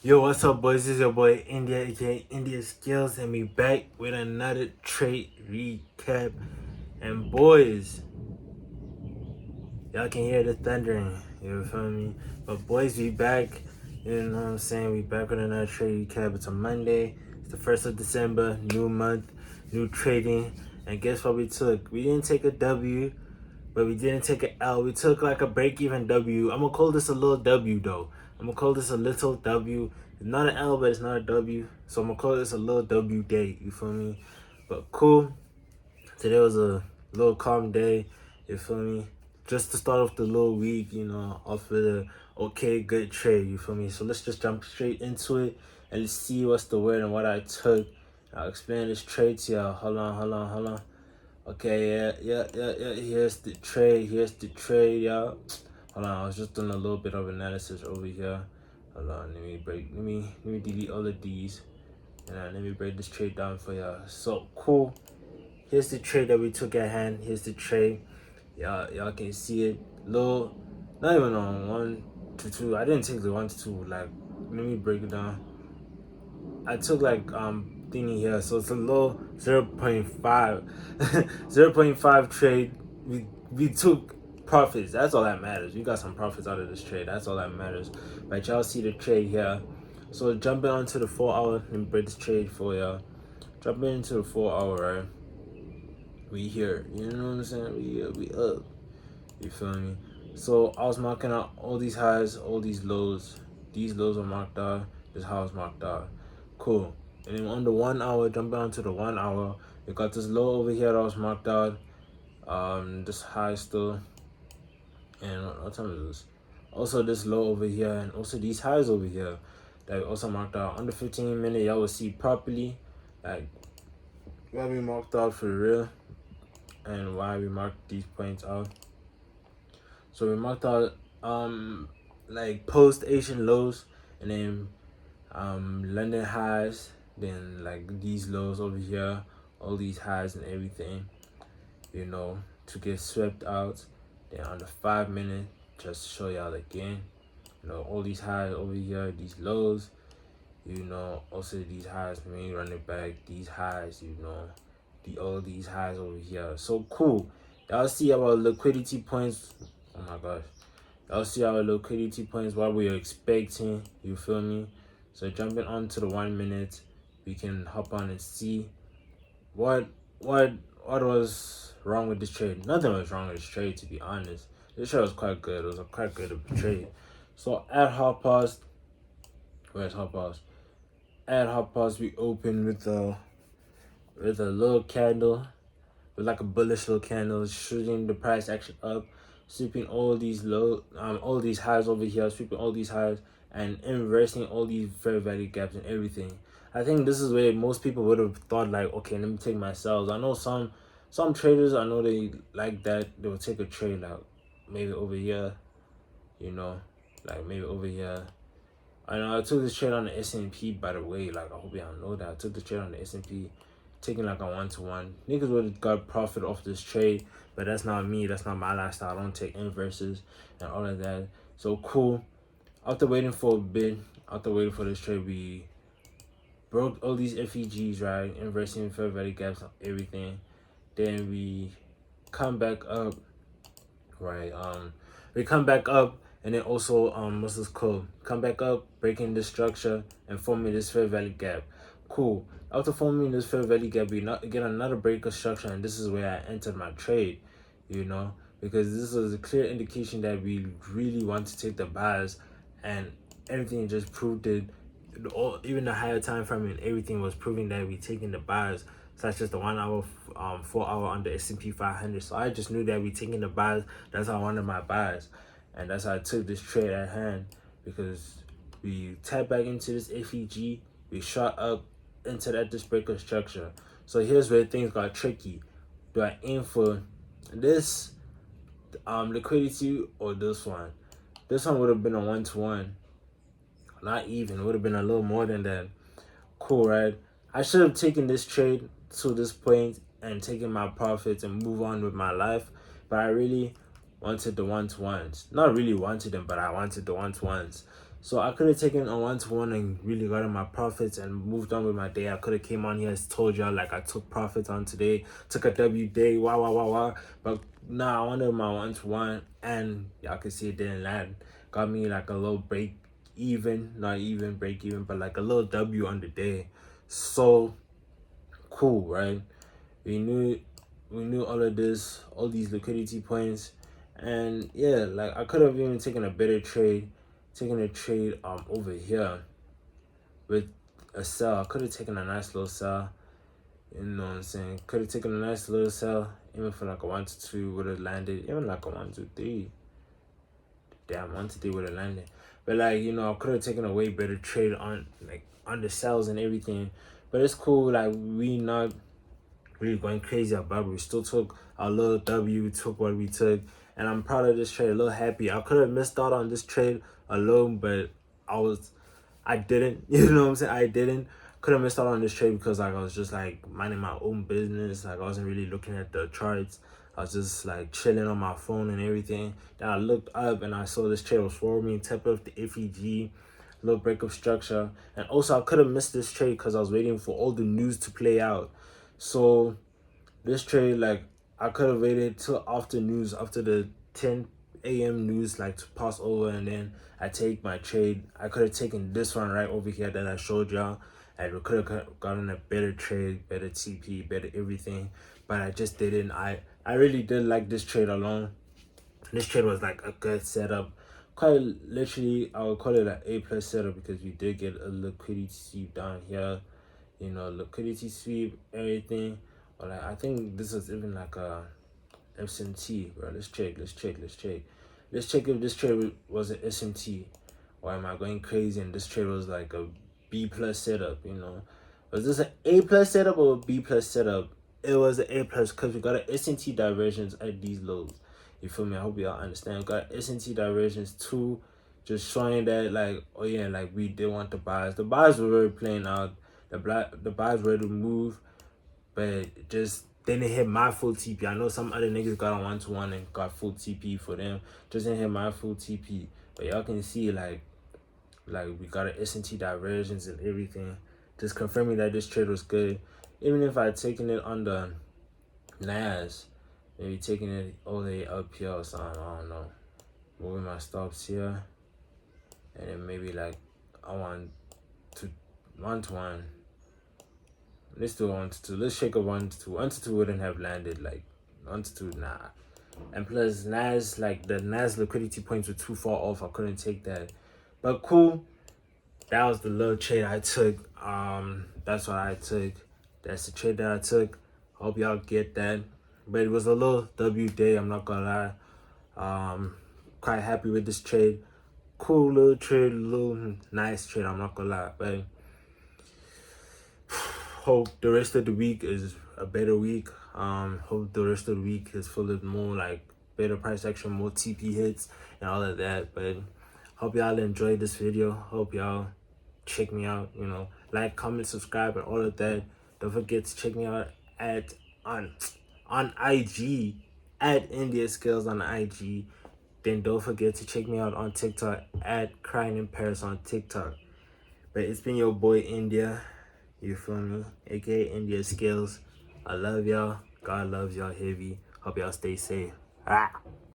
Yo, what's up, boys? This is your boy India, aka India Skills, and we back with another trade recap. And boys, y'all can hear the thundering. You feel me? But boys, we back. You know what I'm saying? We back with another trade recap. It's a Monday. It's the 1st of December. New month, new trading. And guess what we took? We didn't take a W, but we didn't take an L. We took like a break-even W. I'm gonna call this a little W though. I'm gonna call this a little W. It's not an L, but it's not a W. So I'm gonna call this a little W day. You feel me? But cool. Today was a little calm day. You feel me? Just to start off the little week, off with a okay, good trade. You feel me? So let's just jump straight into it and let's see what's the word and what I took. I'll explain this trade to y'all. Hold on. Okay, yeah. Here's the trade. Y'all. Hold on, I was just doing a little bit of analysis over here. Hold on, let me delete all of these, and let me break this trade down for y'all. So cool. Here's the trade that we took at hand. Here's the trade. Y'all can see it. Low, not even on 1 to 2. I didn't take the 1 to 2. Like, let me break it down. I took like thingy here, so it's a low 0.5 0.5 trade. We took profits. That's all that matters. We got some profits out of this trade. That's all that matters. But y'all see the trade here. So jumping onto the 4 hour, let me break this trade for y'all. Jumping into the 4 hour, right? We here. You know what I'm saying? We up. You feel me? So I was marking out all these highs, all these lows. These lows are marked out. This high was marked out. Cool. And then on the 1 hour, jumping onto the 1 hour, we got this low over here that was marked out. This high still. And what time is this? Also this low over here, and also these highs over here that we also marked out. Under 15 minutes, y'all will see properly like why we marked out for real and why we marked these points out. So we marked out like post Asian lows, and then London highs, then like these lows over here, all these highs and everything, to get swept out. Then on the 5 minute, just show y'all again, all these highs over here, these lows, also these highs, me run it back, these highs, all these highs over here. So cool. Y'all see our liquidity points. Oh my gosh. Y'all see our liquidity points, what we're expecting. You feel me? So jumping on to the 1 minute, we can hop on and see what was wrong with this trade. Nothing was wrong with this trade, to be honest. This trade was quite good. It was a quite good trade. So at hop pause, where's hop pause? At hop pause, we open with a little candle, with like a bullish little candle, shooting the price action up, sweeping all these all these highs over here, sweeping all these highs, and inversing all these fair value gaps and everything. I think this is where most people would have thought like, okay, let me take my sells. I know some traders, I know they like that. They will take a trade like maybe over here, like maybe over here. I know I took this trade on the S&P, by the way. Like, I hope y'all know that I took the trade on the S&P, taking like a 1-to-1. Niggas would have got profit off this trade, but that's not me. That's not my lifestyle. I don't take inverses and all of that. So cool. After waiting for a bit, after waiting for this trade, we broke all these FEGs, right? Inversing fair value gaps, everything. Then we come back up, right? We come back up, and then also what's this called? Come back up, breaking this structure and forming this fair value gap. Cool. After forming this fair value gap, we get another break of structure, and this is where I entered my trade, because this was a clear indication that we really want to take the buys, and everything just proved it. Even the higher time frame and everything was proving that we taking the buys, such as the 1 hour, 4 hour on the S&P 500. So I just knew that we taking the buys. That's how I wanted my buys, and that's how I took this trade at hand, because we tapped back into this FEG, we shot up into that this breaker structure. So here's where things got tricky. Do I aim for this liquidity or this one? This one would have been a 1-to-1. Not even. It would have been a little more than that. Cool, right? I should have taken this trade to this point and taken my profits and move on with my life. But I really wanted the 1-to-1s. Not really wanted them, but I wanted the 1-to-1s. So I could have taken a 1-to-1 and really gotten my profits and moved on with my day. I could have came on here and told y'all like I took profits on today, took a W day, wow. But nah, I wanted my 1-to-1 and y'all can see it didn't land. Got me like a little break even, not even break even, but like a little W on the day. So cool, right? We knew all of this, all these liquidity points, and yeah, like I could have even taken a better trade, taken a trade over here with a sell. I could have taken a nice little sell. You know what I'm saying? Could have taken a nice little sell, even for like a 1-to-2 would have landed, even like a 1-to-3. Damn, 1-to-3 would have landed. But like, you know, I could have taken a way better trade on the sells and everything. But it's cool, like we not really going crazy about it. We still took our little W, we took what we took. And I'm proud of this trade, a little happy. I could have missed out on this trade alone, but I didn't. You know what I'm saying? I didn't. Could have missed out on this trade because like I was just like minding my own business. Like I wasn't really looking at the charts. I was just like chilling on my phone and everything. Then I looked up and I saw this trade was forming, tip of the FEG, little breakup structure. And also I could have missed this trade because I was waiting for all the news to play out. So this trade, like I could have waited till after news, after the 10 a.m. news, like to pass over, and then I take my trade. I could have taken this one right over here that I showed y'all, and we could have gotten a better trade, better TP, better everything, but I just didn't. I really did like this trade alone. This trade was like a good setup. Quite literally, I would call it an A+ setup because we did get a liquidity sweep down here. You know, liquidity sweep, everything. Or like, I think this is even like a SMT, bro. Let's check. Let's check if this trade was an SMT. Or am I going crazy and this trade was like a B+ setup, you know? Was this an A+ setup or a B+ setup? It was an A+ because we got an SMT divergence at these lows. You feel me? I hope y'all understand. We got SMT divergence too, just showing that like, oh yeah, like we did want the buys. The buys were already playing out. The buys were to move, but it just didn't hit my full TP. I know some other niggas got on 1-to-1 and got full TP for them. Just didn't hit my full TP. But y'all can see like we got an S&T divergence and everything. Just confirming that this trade was good. Even if I had taken it on the NAS, maybe taking it all the way up here or something, I don't know. Moving my stops here. And then maybe like I want to 1-to-1. Let's do 1-to-2. Let's shake a 1-to-2. 1-to-2 wouldn't have landed. Like 1-to-2, nah. And plus NAS, like the NAS liquidity points were too far off. I couldn't take that. But cool. That was the little trade I took. That's what I took. That's the trade that I took. Hope y'all get that. But it was a little W day, I'm not gonna lie. Quite happy with this trade. Cool little trade, little nice trade, I'm not gonna lie. But hope the rest of the week is a better week. Hope the rest of the week is full of more like better price action, more TP hits and all of that. But hope y'all enjoyed this video. Hope y'all check me out, you know, like, comment, subscribe, and all of that. Don't forget to check me out at on IG at India Skills on IG. Then don't forget to check me out on TikTok at Crying in Paris on TikTok. But it's been your boy India. You feel me? AKA India Skills. I love y'all. God loves y'all heavy. Hope y'all stay safe. Ah.